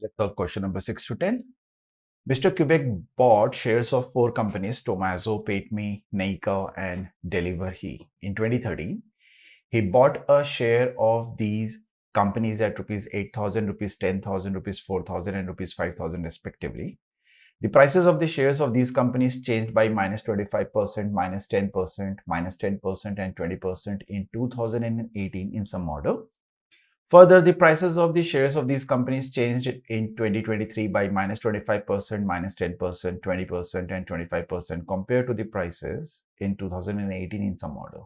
Let's solve question number 6 to 10. Mr. Quebec bought shares of 4 companies, Tomazo, PateMe, Neika, and Deliverhe. In 2013, he bought a share of these companies at rupees 8,000, rupees 10,000, rupees 4,000, and rupees 5,000 respectively. The prices of the shares of these companies changed by minus 25%, minus 10%, minus 10%, and 20% in 2018 in some order. Further, the prices of the shares of these companies changed in 2023 by minus 25%, minus 10%, 20%, and 25% compared to the prices in 2018 in some order.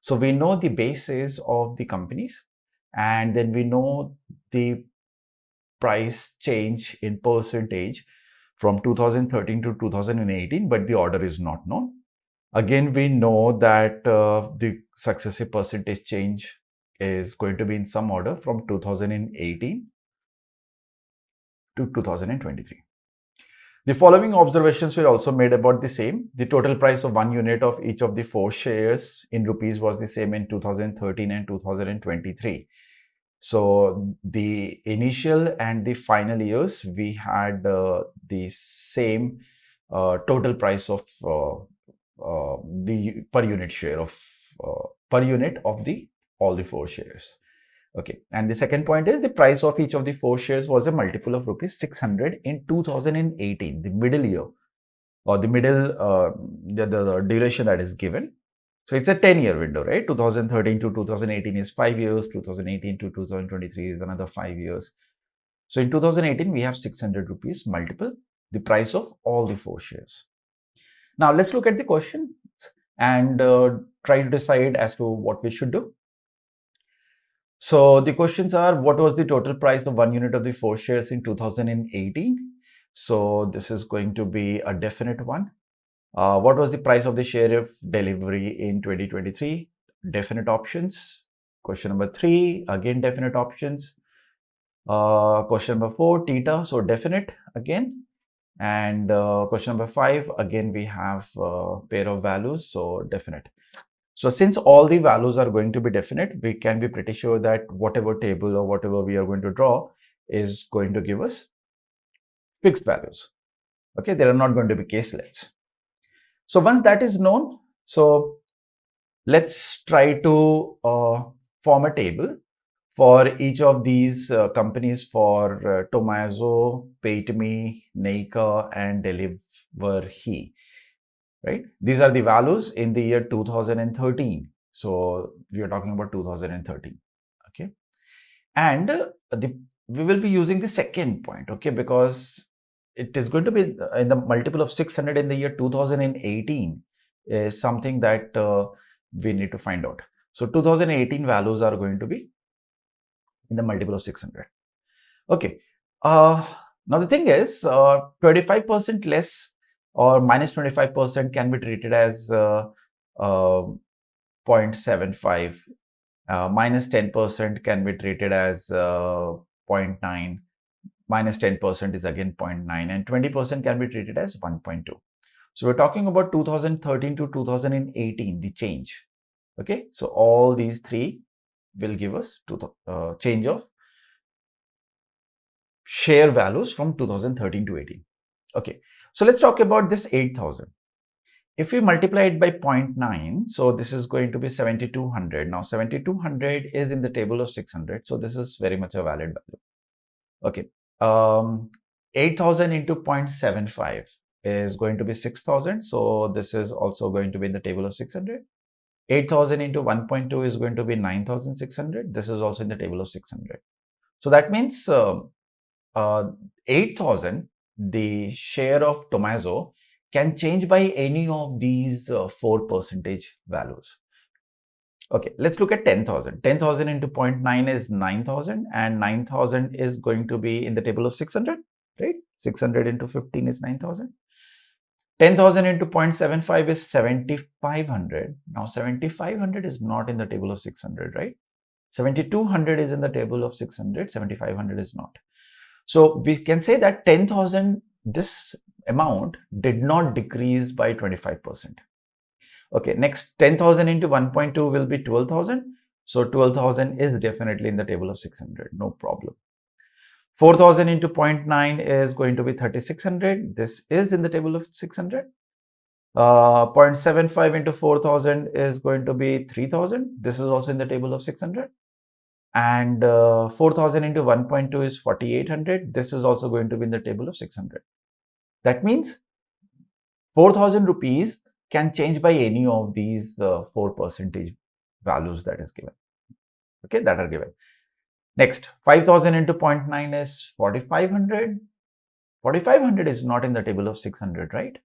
So we know the basis of the companies, and then we know the price change in percentage from 2013 to 2018, but the order is not known. Again, we know that the successive percentage change is going to be in some order from 2018 to 2023. The following observations were also made about the same. The total price of 1 unit of each of the 4 shares in rupees was the same in 2013 and 2023. So the initial and the final years, we had the same total price of the per unit share of per unit of the all the 4 shares. Okay, and the second point is the price of each of the 4 shares was a multiple of rupees 600 in 2018, the middle year, or the middle the duration that is given. So it's a 10-year window, right? 2013 to 2018 is 5 years, 2018 to 2023 is another 5 years. So in 2018 we have 600 rupees multiple the price of all the 4 shares. Now let's look at the question and try to decide as to what we should do. So the questions are, what was the total price of 1 unit of the 4 shares in 2018? So this is going to be a definite one. What was the price of the share of Deliverhe in 2023? Definite options. Question number 3, again definite options. Question number 4, theta, so definite again. And question number 5, again we have a pair of values, so definite. So since all the values are going to be definite, we can be pretty sure that whatever table or whatever we are going to draw is going to give us fixed values. Okay, there are not going to be caselets. So once that is known, so let's try to form a table for each of these companies for Tomazo, PateMe, Neika, and Deliverhe. Right? These are the values in the year 2013. So we are talking about 2013. Okay. And we will be using the second point, okay, because it is going to be in the multiple of 600 in the year 2018 is something that we need to find out. So 2018 values are going to be in the multiple of 600. Okay. Now the thing is 25% less or minus 25% can be treated as 0.75. Minus 10% can be treated as 0.9. Minus 10% is again 0.9, and 20% can be treated as 1.2. So we're talking about 2013 to 2018, the change. Okay, so all these three will give us change of share values from 2013 to 18. Okay, so let's talk about this 8,000. If we multiply it by 0.9, so this is going to be 7,200. Now 7,200 is in the table of 600, so this is very much a valid value. Okay, 8,000 into 0.75 is going to be 6,000, so this is also going to be in the table of 600. 8,000 into 1.2 is going to be 9,600. This is also in the table of 600. So that means 8,000, the share of Tomazo, can change by any of these 4 percentage values. Okay, let's look at 10,000. 10,000 into 0.9 is 9,000, and 9,000 is going to be in the table of 600, right? 600 into 15 is 9,000. 10,000 into 0.75 is 7,500. Now 7,500 is not in the table of 600, right? 7,200 is in the table of 600, 7,500 is not. So we can say that 10,000, this amount did not decrease by 25%. Okay, next 10,000 into 1.2 will be 12,000. So 12,000 is definitely in the table of 600, no problem. 4,000 into 0.9 is going to be 3,600. This is in the table of 600. 0.75 into 4,000 is going to be 3,000. This is also in the table of 600. And 4,000 into 1.2 is 4,800. This is also going to be in the table of 600. That means 4,000 rupees can change by any of these 4% values that is given. Okay, that are given. Next, 5,000 into 0.9 is 4,500. 4,500 is not in the table of 600, right?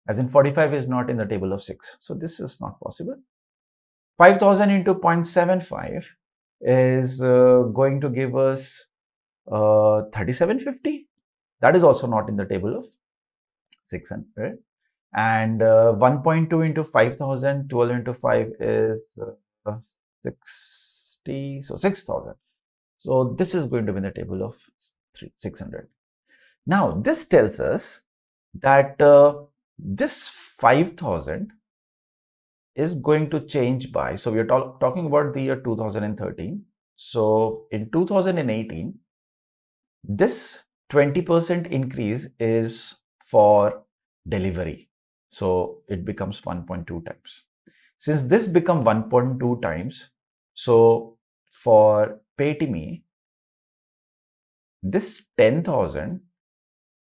As in 45 is not in the table of 6. So this is not possible. 5,000 into 0.75 is going to give us 3,750. That is also not in the table of 600. And 1.2 into 5,000, 12 into 5 is 60, so 6,000. So this is going to be in the table of 600. Now this tells us that this 5,000 is going to change by, so we are talking about the year 2013. So in 2018, this 20% increase is for delivery. So it becomes 1.2 times. Since this become 1.2 times, so for pay to me, this 10,000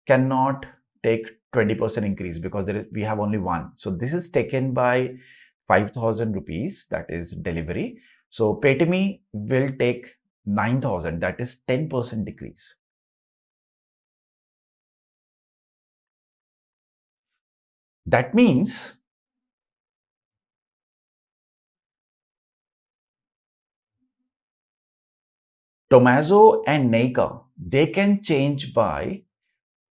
cannot take 20% increase because we have only one. So this is taken by 5,000 rupees, that is delivery. So pay to me will take 9,000, that is 10% decrease. That means Tomazo and Nika, they can change by,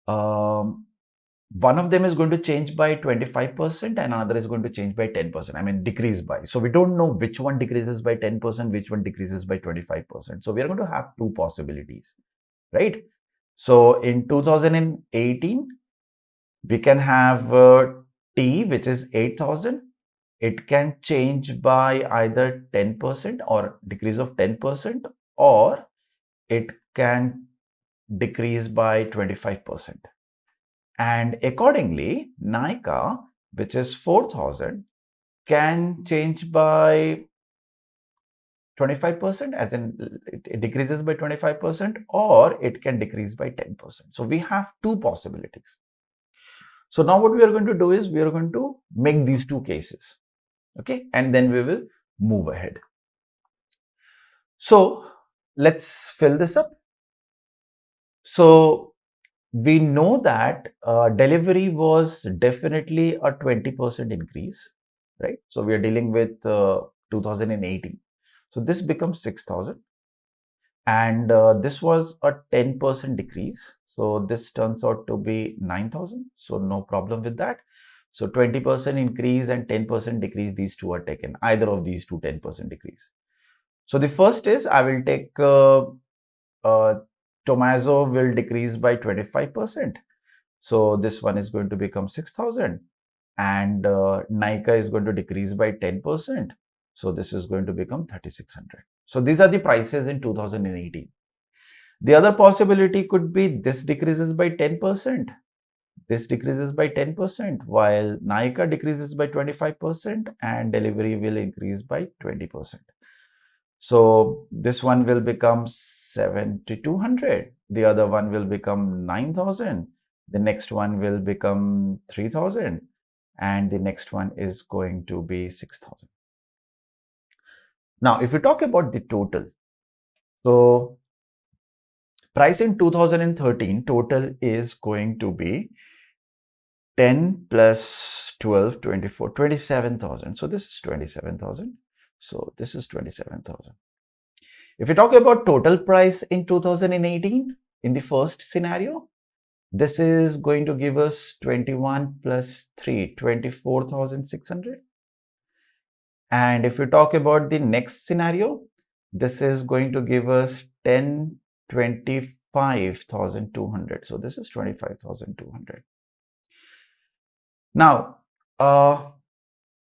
one of them is going to change by 25% and another is going to change by 10%. I mean, decrease by. So we don't know which one decreases by 10%, which one decreases by 25%. So we are going to have two possibilities, right? So in 2018, we can have T, which is 8,000. It can change by either 10% or decrease of 10%, or it can decrease by 25%. And accordingly, Nika, which is 4,000, can change by 25%, as in it decreases by 25%, or it can decrease by 10%. So we have two possibilities. So now what we are going to do is we are going to make these two cases, okay, and then we will move ahead. So let's fill this up. So we know that delivery was definitely a 20% increase, right? So we are dealing with 2018. So this becomes 6,000, and this was a 10% decrease. So this turns out to be 9,000. So no problem with that. So 20% increase and 10% decrease, these two are taken, either of these two 10% decrease. So the first is I will take Tomazo will decrease by 25%. So this one is going to become 6,000, and Nika is going to decrease by 10%. So this is going to become 3,600. So these are the prices in 2018. The other possibility could be this decreases by 10%. This decreases by 10%, while Nika decreases by 25% and delivery will increase by 20%. So this one will become 7,200. The other one will become 9,000. The next one will become 3,000. And the next one is going to be 6,000. Now, if we talk about the total, so price in 2013 total is going to be 10 plus 12, 24, 27,000. So this is 27,000. So this is 27,000. If we talk about total price in 2018, in the first scenario, this is going to give us 21 plus 3, 24,600. And if we talk about the next scenario, this is going to give us 10, 25,200. So this is 25,200. Now,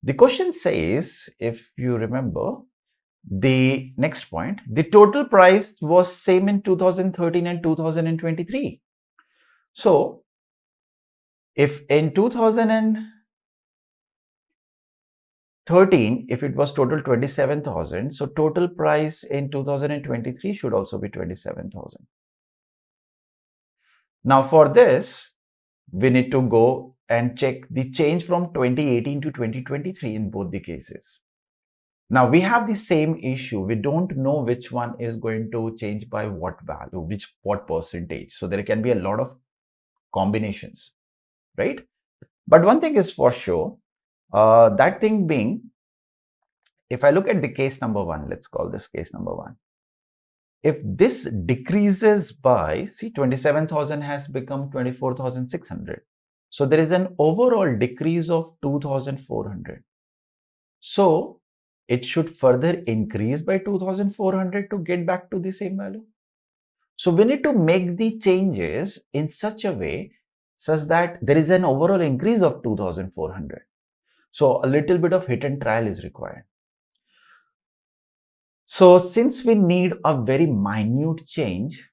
the question says, if you remember, The next point, the total price was same in 2013 and 2023. So if in 2013, if it was total 27,000, so total price in 2023 should also be 27,000. Now for this, we need to go and check the change from 2018 to 2023 in both the cases. Now we have the same issue. We don't know which one is going to change by what value, what percentage. So there can be a lot of combinations, right? But one thing is for sure, that thing being, if I look at the case number 1, let's call this case number 1. If this decreases by, see, 27,000 has become 24,600. So there is an overall decrease of 2,400. So it should further increase by 2,400 to get back to the same value. So we need to make the changes in such a way such that there is an overall increase of 2,400. So a little bit of hit and trial is required. So since we need a very minute change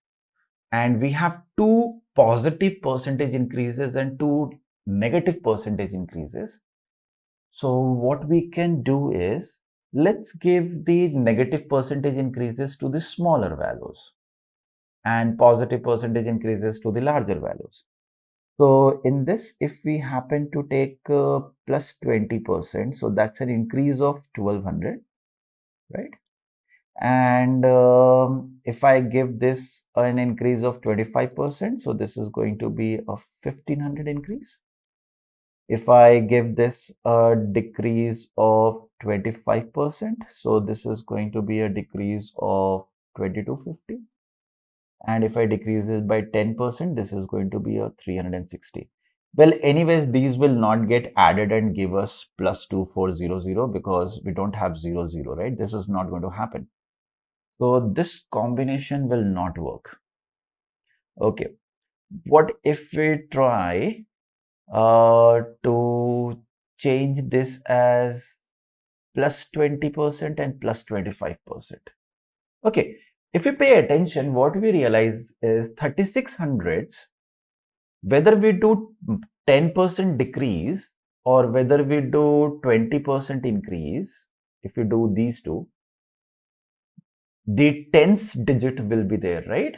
and we have 2 positive percentage increases and 2 negative percentage increases, so what we can do is, let's give the negative percentage increases to the smaller values and positive percentage increases to the larger values. So in this, if we happen to take plus 20%, so that's an increase of 1200, right? And if I give this an increase of 25%, so this is going to be a 1500 increase. If I give this a decrease of 25%, so this is going to be a decrease of 2250. And if I decrease this by 10%, this is going to be a 360. Well, anyways, these will not get added and give us plus 2400 because we don't have 00, right? This is not going to happen. So this combination will not work. Okay. What if we try to change this as plus 20% and plus 25%? Okay. If you pay attention, what we realize is 3600s, whether we do 10% decrease or whether we do 20% increase, if you do these two, the tens digit will be there, right?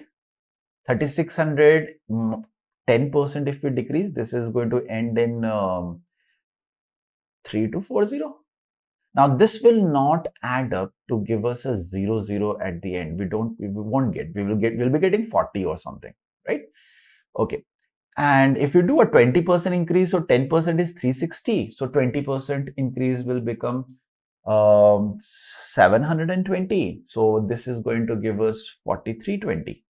3600, 10% if we decrease, this is going to end in 3240. Now this will not add up to give us a 00 at the end. We won't get, we'll be getting 40 or something, right? Okay. And if you do a 20% increase, so 10% is 360. So 20% increase will become 720. So this is going to give us 4320.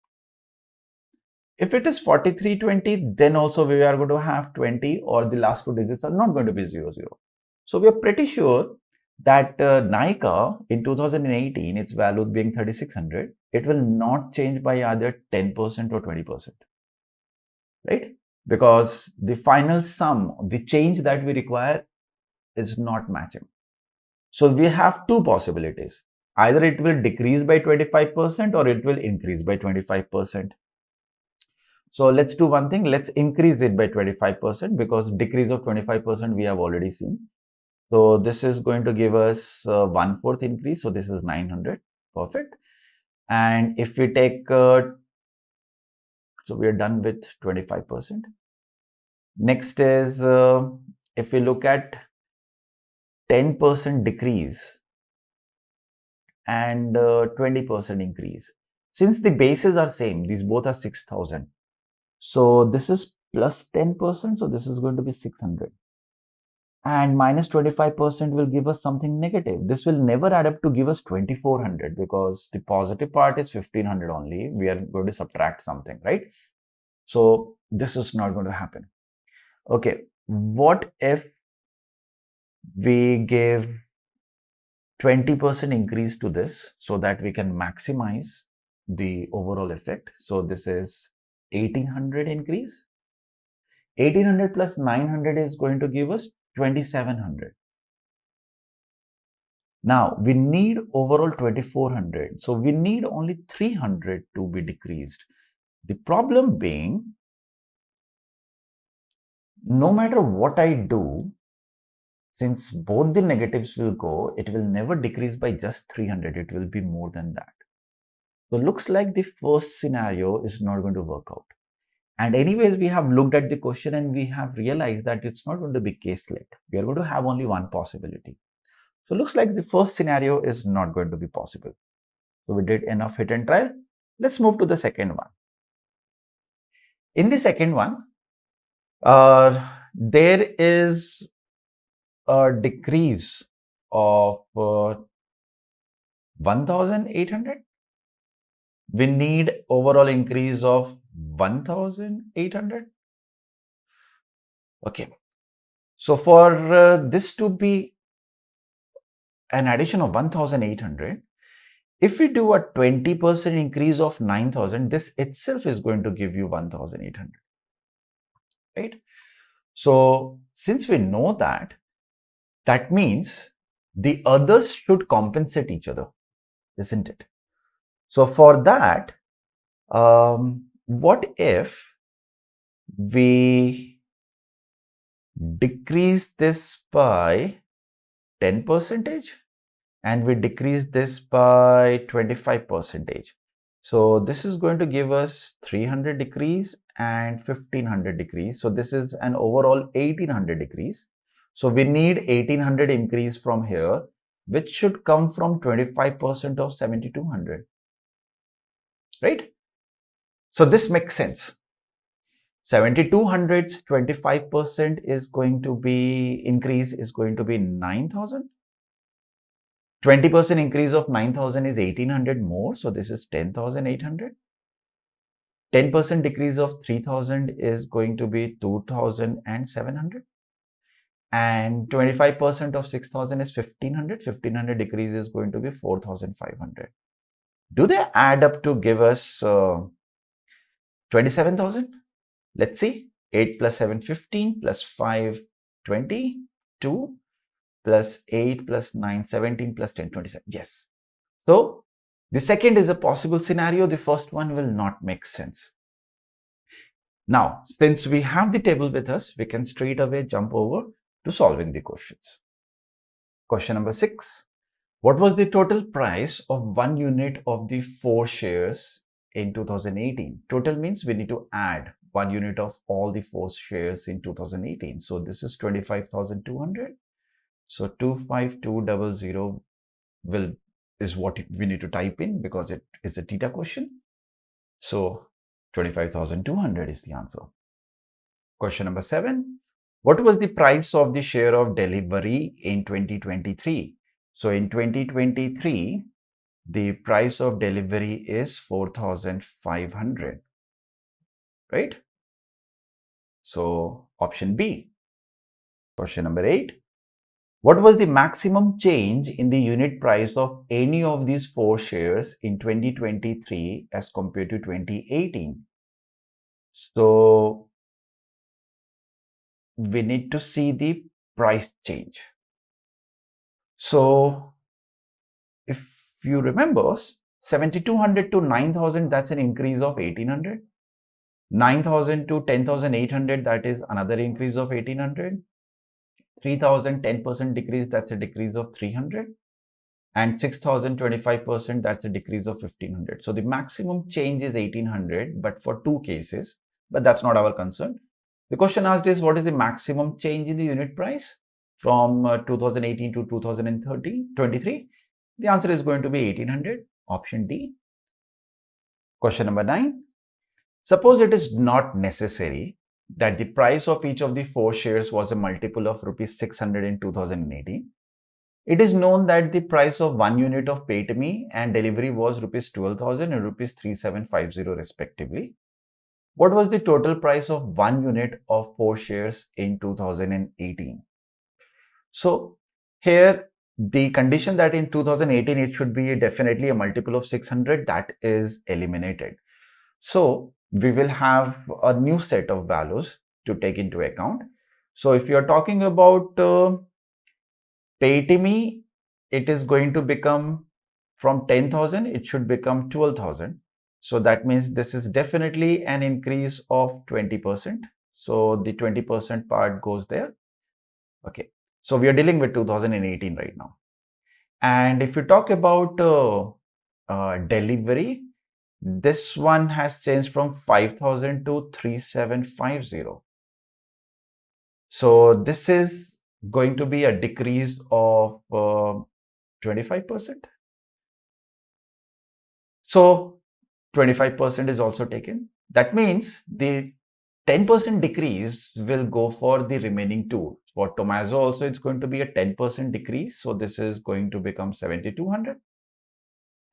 If it is 4320, then also we are going to have 20 or the last 2 digits are not going to be 00. So we are pretty sure that Nika in 2018, its value being 3600, it will not change by either 10% or 20%, right? Because the final sum, the change that we require is not matching. So we have 2 possibilities. Either it will decrease by 25% or it will increase by 25%. So let's do one thing. Let's increase it by 25% because decrease of 25% we have already seen. So this is going to give us 1/4 increase. So this is 900. Perfect. And if we take, so we are done with 25%. Next is, if we look at 10% decrease and 20% increase. Since the bases are same, these both are 6000. So this is plus 10%. So this is going to be 600. And minus 25% will give us something negative. This will never add up to give us 2400 because the positive part is 1500 only. We are going to subtract something, right? So this is not going to happen. Okay. What if we give 20% increase to this so that we can maximize the overall effect? So this is 1800 increase. 1800 plus 900 is going to give us 2700. Now we need overall 2400. So we need only 300 to be decreased. The problem being, no matter what I do, since both the negatives will go, it will never decrease by just 300. It will be more than that. So looks like the first scenario is not going to work out. And anyways, we have looked at the question and we have realized that it's not going to be caselet. We are going to have only one possibility. So looks like the first scenario is not going to be possible. So we did enough hit and trial. Let's move to the second one. In the second one, there is a decrease of 1800. We need overall increase of 1800. Okay. So for this to be an addition of 1800, if we do a 20% increase of 9000, this itself is going to give you 1800, right? So since we know that, that means the others should compensate each other, isn't it? So for that, what if we decrease this by 10% and we decrease this by 25%? So this is going to give us 300 decrease and 1500 decrease. So this is an overall 1800 decrease. So we need 1800 increase from here, which should come from 25% of 7200, right? So this makes sense. 7200's 25% is going to be increase is going to be 9000. 20% increase of 9000 is 1800 more. So this is 10,800. 10% decrease of 3000 is going to be 2700. And 25% of 6000 is 1500. 1500 decrease is going to be 4500. Do they add up to give us 27,000? Let's see. 8 plus 7, 15, plus 5, 20, 2, plus 8 plus 9, 17, plus 10, 27. Yes. So the second is a possible scenario. The first one will not make sense. Now, since we have the table with us, we can straight away jump over to solving the questions. Question number 6. What was the total price of 1 unit of the 4 shares in 2018? Total means we need to add 1 unit of all the 4 shares in 2018. So this is 25,200. So 25200 is what we need to type in because it is a theta question. So 25,200 is the answer. Question number 7. What was the price of the share of delivery in 2023? So in 2023, the price of delivery is 4,500, right? So option B. Question number 8. What was the maximum change in the unit price of any of these 4 shares in 2023 as compared to 2018? So we need to see the price change. So if you remember, 7,200 to 9,000, that's an increase of 1,800. 9,000 to 10,800, that is another increase of 1,800. 3,000, 10% decrease, that's a decrease of 300. And 6,000, 25%, that's a decrease of 1,500. So the maximum change is 1,800, but for 2 cases, but that's not our concern. The question asked is, what is the maximum change in the unit price from 2018 to 2023? The answer is going to be 1,800, option D. Question number 9. Suppose it is not necessary that the price of each of the 4 shares was a multiple of rupees 600 in 2018. It is known that the price of 1 unit of pay to me and delivery was rupees 12,000 and rupees 3,750 respectively. What was the total price of 1 unit of 4 shares in 2018? So here the condition that in 2018 it should be definitely a multiple of 600, that is eliminated. So we will have a new set of values to take into account. So if you are talking about pay to me it is going to become from 10,000, it should become 12,000. So that means this is definitely an increase of 20%. So the 20% part goes there. Okay. So we are dealing with 2018 right now. And if you talk about delivery, this one has changed from 5,000 to 3,750. So this is going to be a decrease of 25%. So 25% is also taken. That means the 10% decrease will go for the remaining two. For Tomazo also it's going to be a 10% decrease. So this is going to become 7,200.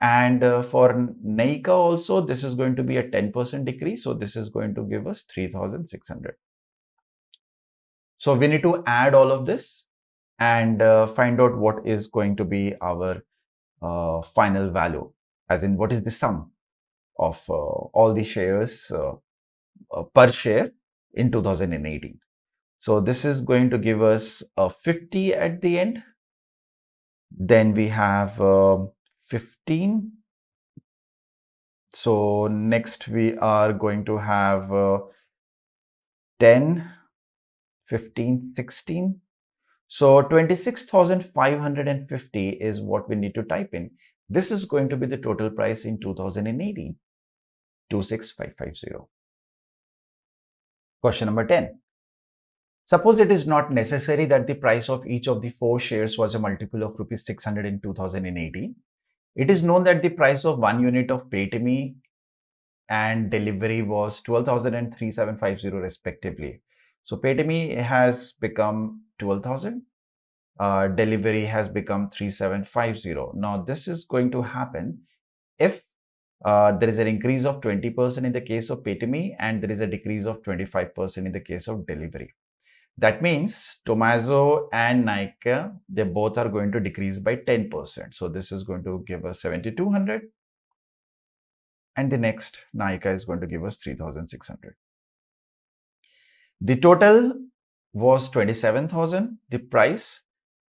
And for Naika also, this is going to be a 10% decrease. So this is going to give us 3,600. So we need to add all of this and find out what is going to be our final value, as in what is the sum of all the shares per share in 2018. So this is going to give us 50 at the end. Then we have 15. So next we are going to have 10, 15, 16. So 26,550 is what we need to type in. This is going to be the total price in 2018, 26,550. Question number 10. Suppose it is not necessary that the price of each of the 4 shares was a multiple of rupees 600 in 2018. It is known that the price of 1 unit of Paytm and delivery was 12,000 and 3,750 respectively. So Paytm has become 12,000. Delivery has become 3,750. Now this is going to happen if there is an increase of 20% in the case of Paytm and there is a decrease of 25% in the case of delivery. That means Tomazo and Naika, they both are going to decrease by 10%. So this is going to give us 7,200. And the next Naika is going to give us 3,600. The total was 27,000, the price,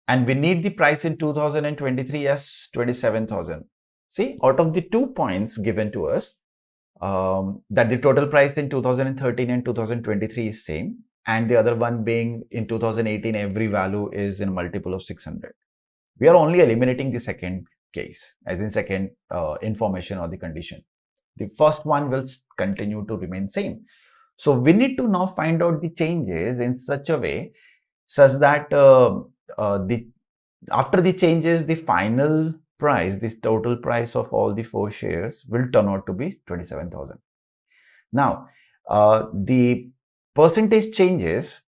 and we need the price in 2023 as 27,000. See, out of the 2 points given to us, that the total price in 2013 and 2023 is same, and the other one being in 2018, every value is in a multiple of 600. We are only eliminating the second case, as in second information or the condition. The first one will continue to remain same. So we need to now find out the changes in such a way such that after the changes, the final price, this total price of all the 4 shares will turn out to be 27,000. Now, the percentage changes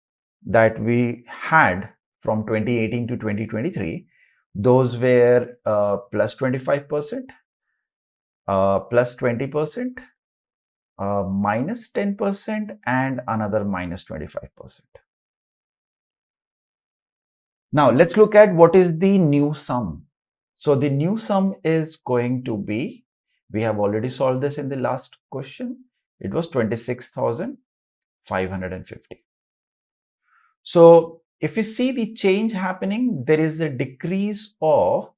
that we had from 2018 to 2023, those were plus 25%, plus 20%, minus 10%, and another minus 25%. Now let's look at what is the new sum. So the new sum is going to be, we have already solved this in the last question. It was 26,550. So if you see the change happening, there is a decrease of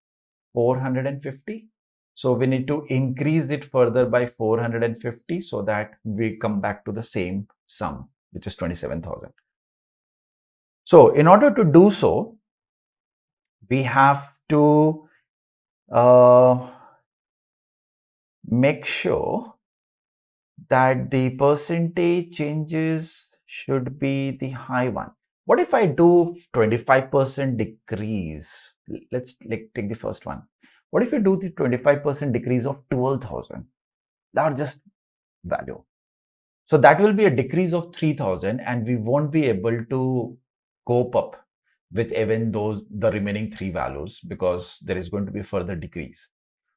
450. So we need to increase it further by 450 so that we come back to the same sum, which is 27,000. So in order to do so, we have to make sure that the percentage changes should be the high one. What if I do 25% decrease? Let's take the first one. What if you do the 25% decrease of 12,000? Largest value. So that will be a decrease of 3,000 and we won't be able to cope up with even the remaining 3 values because there is going to be further decrease.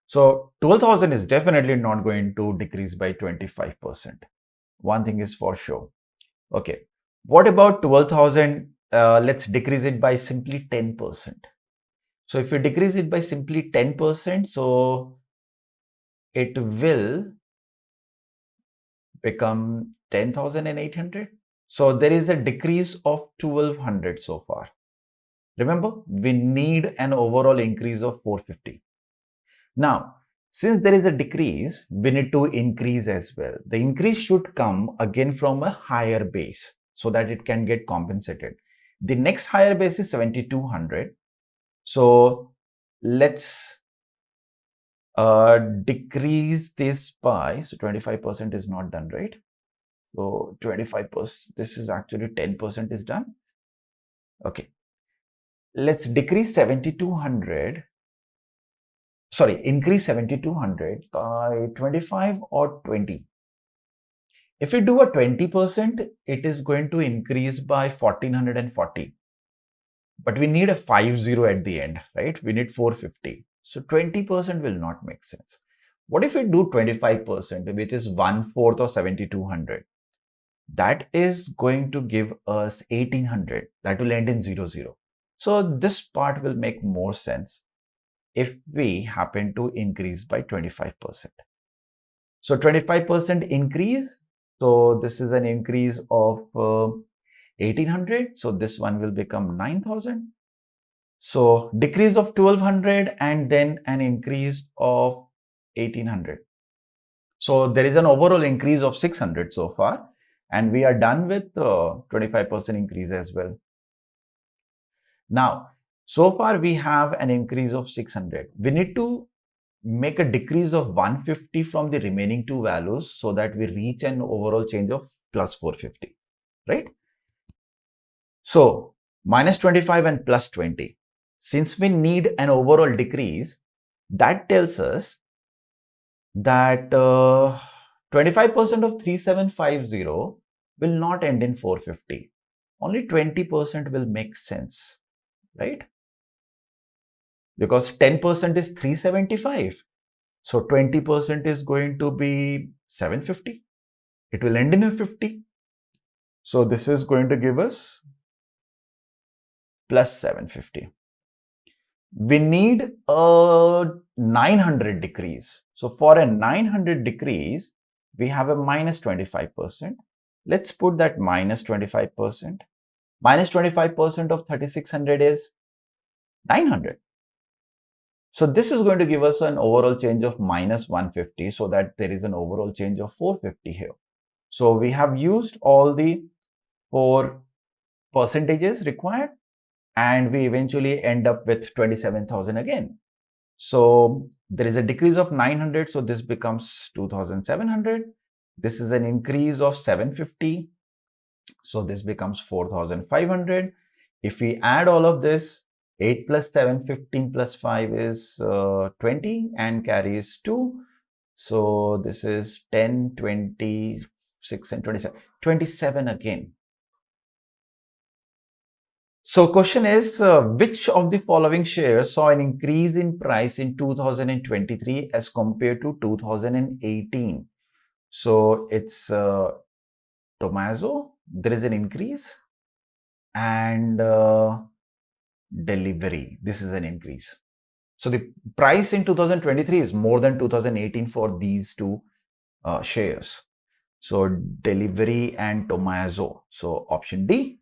So 12,000 is definitely not going to decrease by 25%. One thing is for sure. Okay. What about 12,000? Let's decrease it by simply 10%. So if you decrease it by simply 10%, so it will become 10,800. So there is a decrease of 1,200 so far. Remember, we need an overall increase of 450. Now, since there is a decrease, we need to increase as well. The increase should come again from a higher base so that it can get compensated. The next higher base is 7200. So let's decrease this by, so 25% is not done, right? So 25%, this is actually 10% is done. Okay. Let's decrease 7200. Sorry, increase 7200 by 25 or 20. If we do a 20%, it is going to increase by 1440. But we need a 50 at the end, right? We need 450. So 20% will not make sense. What if we do 25%, which is 1/4 of 7200? That is going to give us 1800. That will end in 00. So this part will make more sense if we happen to increase by 25%. So 25% increase. So this is an increase of 1800. So this one will become 9000. So decrease of 1200 and then an increase of 1800. So there is an overall increase of 600 so far, and we are done with 25% increase as well. Now, so far we have an increase of 600. We need to make a decrease of 150 from the remaining two values so that we reach an overall change of plus 450, right? So minus 25 and plus 20. Since we need an overall decrease, that tells us that 25% of 3750 will not end in 450. Only 20% will make sense, right? Because 10% is 375. So 20% is going to be 750. It will end in a 50. So this is going to give us plus 750. We need a 900 decrease. So for a 900 decrease, we have a minus 25%. Let's put that minus 25%. Minus 25% of 3600 is 900. So this is going to give us an overall change of minus 150, so that there is an overall change of 450 here. So we have used all the 4 percentages required, and we eventually end up with 27,000 again. So there is a decrease of 900, so this becomes 2,700. This is an increase of 750, so this becomes 4,500. If we add all of this, 8 plus 7, 15 plus 5 is 20 and carries 2. So this is 10, 26 and 27. 27 again. So question is, which of the following shares saw an increase in price in 2023 as compared to 2018? So it's Tomazo, there is an increase, and Delivery, this is an increase. So the price in 2023 is more than 2018 for these two shares. So Delivery and Tomazo. So option D.